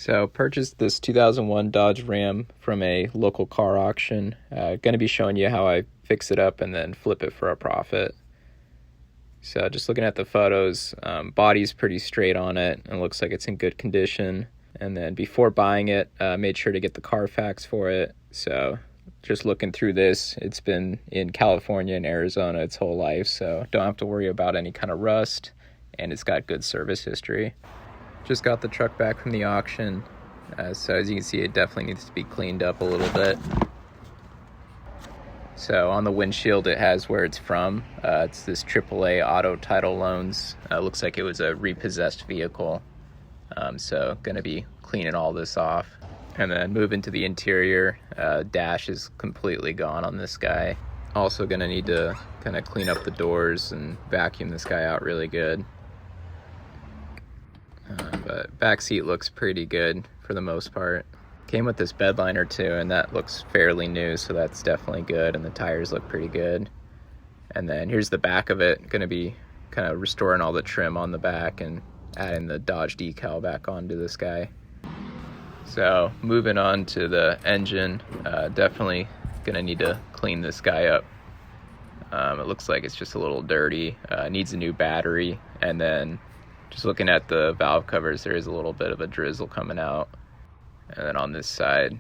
So purchased this 2001 Dodge Ram from a local car auction. Going to be showing you how I fix it up and then flip it for a profit. So just looking at the photos, body's pretty straight on it and looks like it's in good condition. And then before buying it, made sure to get the Carfax for it. So just looking through this, it's been in California and Arizona its whole life, so don't have to worry about any kind of rust, and it's got good service history. Just got the truck back from the auction, so as you can see, it definitely needs to be cleaned up a little bit. So on the windshield, it has where it's from. It's this AAA Auto Title Loans. Looks like it was a repossessed vehicle, so gonna be cleaning all this off. And then moving to the interior, dash is completely gone on this guy. Also gonna need to kind of clean up the doors and vacuum this guy out really good. But back seat looks pretty good for the most part. Came with this bed liner too, and that looks fairly new, so that's definitely good, and the tires look pretty good. And then here's the back of it. Gonna be kind of restoring all the trim on the back and adding the Dodge decal back onto this guy. So moving on to the engine, definitely gonna need to clean this guy up. It looks like it's just a little dirty, needs a new battery, and then just looking at the valve covers, there is a little bit of a drizzle coming out. And then on this side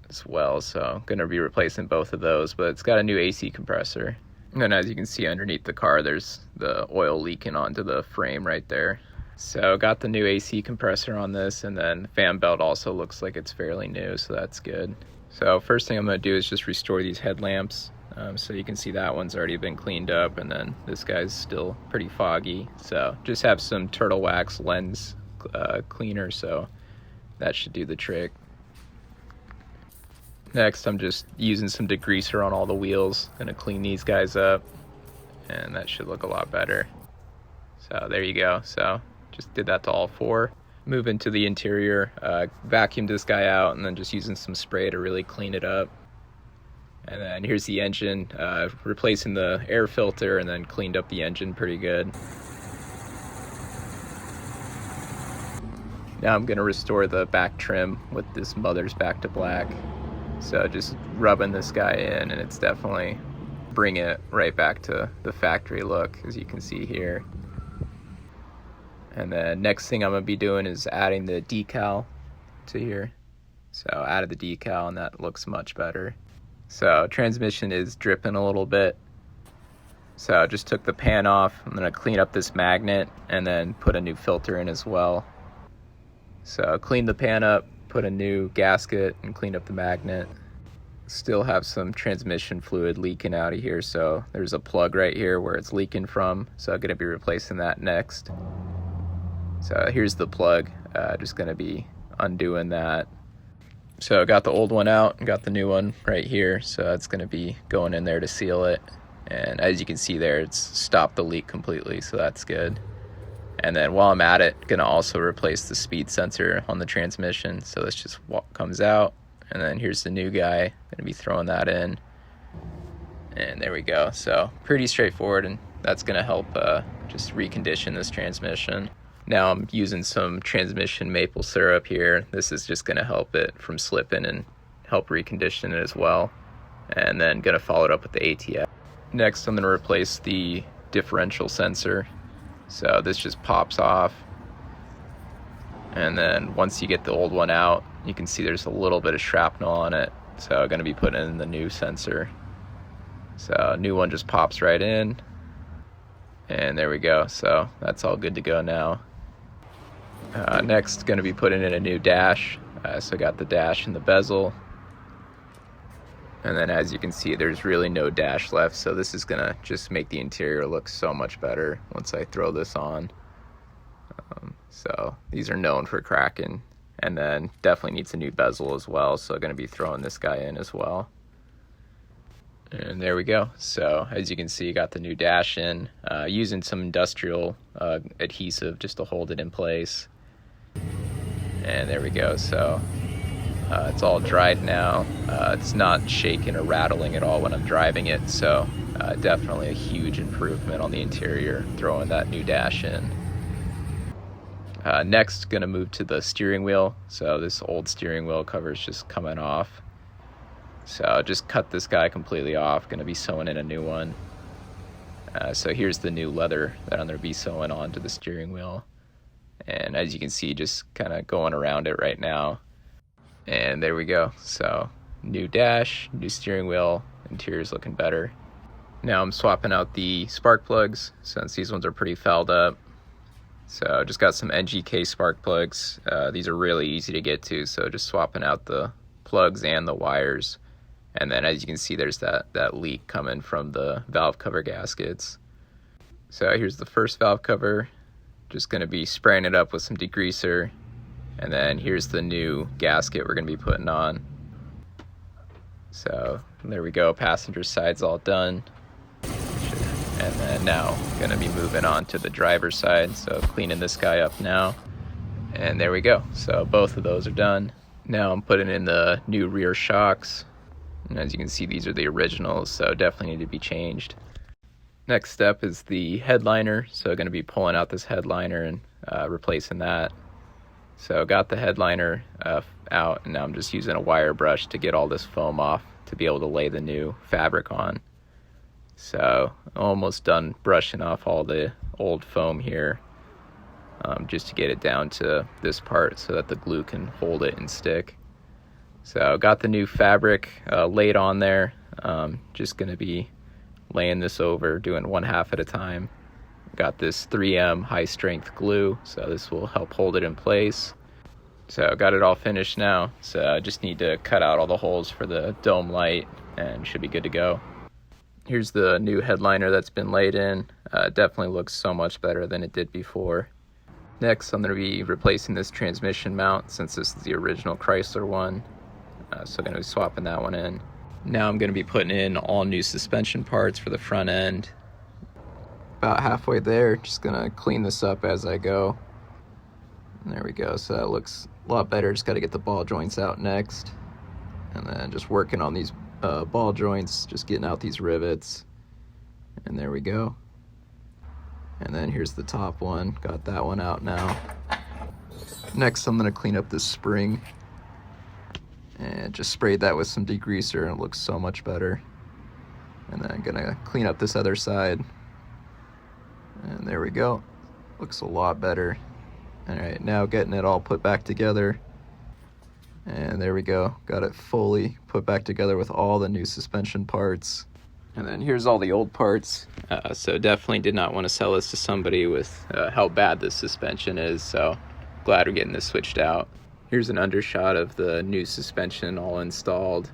as well, so gonna be replacing both of those, but it's got a new AC compressor. And as you can see underneath the car, there's the oil leaking onto the frame right there. So got the new AC compressor on this, and then the fan belt also looks like it's fairly new, so that's good. So first thing I'm going to do is just restore these headlamps. So you can see that one's already been cleaned up, and then this guy's still pretty foggy. So just have some Turtle Wax lens cleaner, so that should do the trick. Next, I'm just using some degreaser on all the wheels. Going to clean these guys up, and that should look a lot better. So there you go. So just did that to all four. Move into the interior, vacuumed this guy out, and then just using some spray to really clean it up. And then here's the engine, replacing the air filter, and then cleaned up the engine pretty good. Now I'm gonna restore the back trim with this Mother's Back to Black. So just rubbing this guy in, and it's definitely bring it right back to the factory look, as you can see here. And then next thing I'm gonna be doing is adding the decal to here. So added the decal, and that looks much better. So transmission is dripping a little bit. So I just took the pan off. I'm gonna clean up this magnet and then put a new filter in as well. So clean the pan up, put a new gasket, and clean up the magnet. Still have some transmission fluid leaking out of here, so there's a plug right here where it's leaking from. So I'm gonna be replacing that next. So here's the plug, just gonna be undoing that. So I got the old one out and got the new one right here. So it's gonna be going in there to seal it. And as you can see there, it's stopped the leak completely, so that's good. And then while I'm at it, gonna also replace the speed sensor on the transmission. So this just comes out, and then here's the new guy. Gonna be throwing that in. And there we go. So pretty straightforward, and that's gonna help just recondition this transmission. Now I'm using some transmission maple syrup here. This is just gonna help it from slipping and help recondition it as well. And then gonna follow it up with the ATF. Next, I'm gonna replace the differential sensor. So this just pops off. And then once you get the old one out, you can see there's a little bit of shrapnel on it. So I'm gonna be putting in the new sensor. So new one just pops right in. And there we go. So that's all good to go now. Next, going to be putting in a new dash. So got the dash and the bezel. And then as you can see, there's really no dash left. So this is going to just make the interior look so much better once I throw this on. So these are known for cracking. And then definitely needs a new bezel as well. So going to be throwing this guy in as well. And there we go. So as you can see, got the new dash in, using some industrial adhesive just to hold it in place. And there we go. So it's all dried now. It's not shaking or rattling at all when I'm driving it. So definitely a huge improvement on the interior, throwing that new dash in. Next, gonna move to the steering wheel. So this old steering wheel cover is just coming off. So just cut this guy completely off. Gonna be sewing in a new one. So here's the new leather that I'm gonna be sewing onto the steering wheel. And as you can see, just kind of going around it right now. And there we go. So new dash, new steering wheel, interior's looking better. Now I'm swapping out the spark plugs since these ones are pretty fouled up. So just got some NGK spark plugs. These are really easy to get to, so just swapping out the plugs and the wires. And then as you can see, there's that leak coming from the valve cover gaskets. So here's the first valve cover. Just gonna be spraying it up with some degreaser. And then here's the new gasket we're gonna be putting on. So there we go, passenger side's all done. And then now gonna be moving on to the driver's side. So cleaning this guy up now. And there we go. So both of those are done. Now I'm putting in the new rear shocks. And as you can see, these are the originals, so definitely need to be changed. Next step is the headliner. So gonna be pulling out this headliner and replacing that. So got the headliner out, and now I'm just using a wire brush to get all this foam off to be able to lay the new fabric on. So almost done brushing off all the old foam here, just to get it down to this part so that the glue can hold it and stick. So got the new fabric laid on there. Just gonna be laying this over, doing 1/2 at a time. Got this 3M high strength glue, so this will help hold it in place. So got it all finished now, so I just need to cut out all the holes for the dome light and should be good to go. Here's the new headliner that's been laid in. Definitely looks so much better than it did before. Next, I'm going to be replacing this transmission mount since this is the original Chrysler one. So I'm going to be swapping that one in. Now I'm going to be putting in all new suspension parts for the front end. About halfway there, just going to clean this up as I go. And there we go, so that looks a lot better. Just got to get the ball joints out next. And then just working on these ball joints, just getting out these rivets. And there we go. And then here's the top one, got that one out now. Next I'm going to clean up this spring. And just sprayed that with some degreaser and it looks so much better. And then I'm going to clean up this other side. And there we go. Looks a lot better. Alright, now getting it all put back together. And there we go. Got it fully put back together with all the new suspension parts. And then here's all the old parts. So definitely did not want to sell this to somebody with how bad this suspension is. So glad we're getting this switched out. Here's an undershot of the new suspension all installed.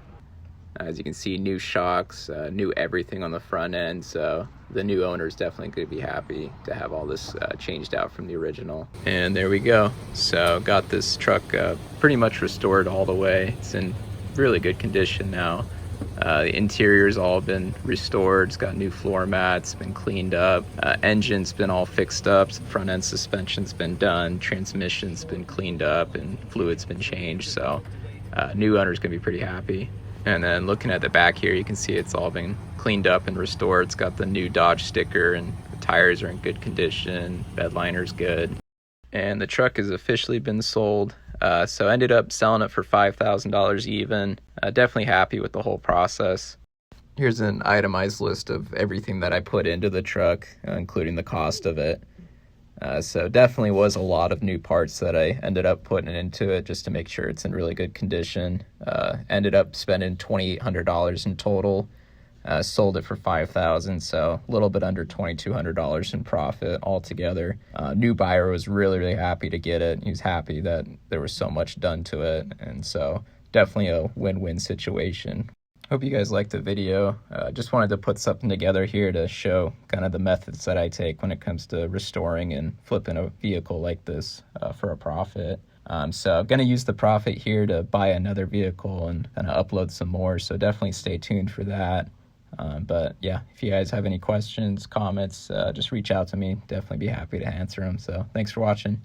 As you can see, new shocks, new everything on the front end. So the new owner is definitely going to be happy to have all this changed out from the original. And there we go. So got this truck pretty much restored all the way. It's in really good condition now. The interior's all been restored. It's got new floor mats, been cleaned up. Engine's been all fixed up. Front end suspension's been done. Transmission's been cleaned up and fluid's been changed. So new owner's going to be pretty happy. And then looking at the back here, you can see it's all been cleaned up and restored. It's got the new Dodge sticker and the tires are in good condition. Bed liner's good. And the truck has officially been sold. So ended up selling it for $5,000 even. Definitely happy with the whole process. Here's an itemized list of everything that I put into the truck, including the cost of it. So definitely was a lot of new parts that I ended up putting into it just to make sure it's in really good condition. Ended up spending $2,800 in total. Sold it for $5,000, so a little bit under $2,200 in profit altogether. New buyer was really happy to get it. He was happy that there was so much done to it, and so definitely a win-win situation. Hope you guys liked the video. Just wanted to put something together here to show kind of the methods that I take when it comes to restoring and flipping a vehicle like this for a profit. So I'm going to use the profit here to buy another vehicle and kind of upload some more, so definitely stay tuned for that. But yeah, if you guys have any questions, comments, just reach out to me. Definitely be happy to answer them. So thanks for watching.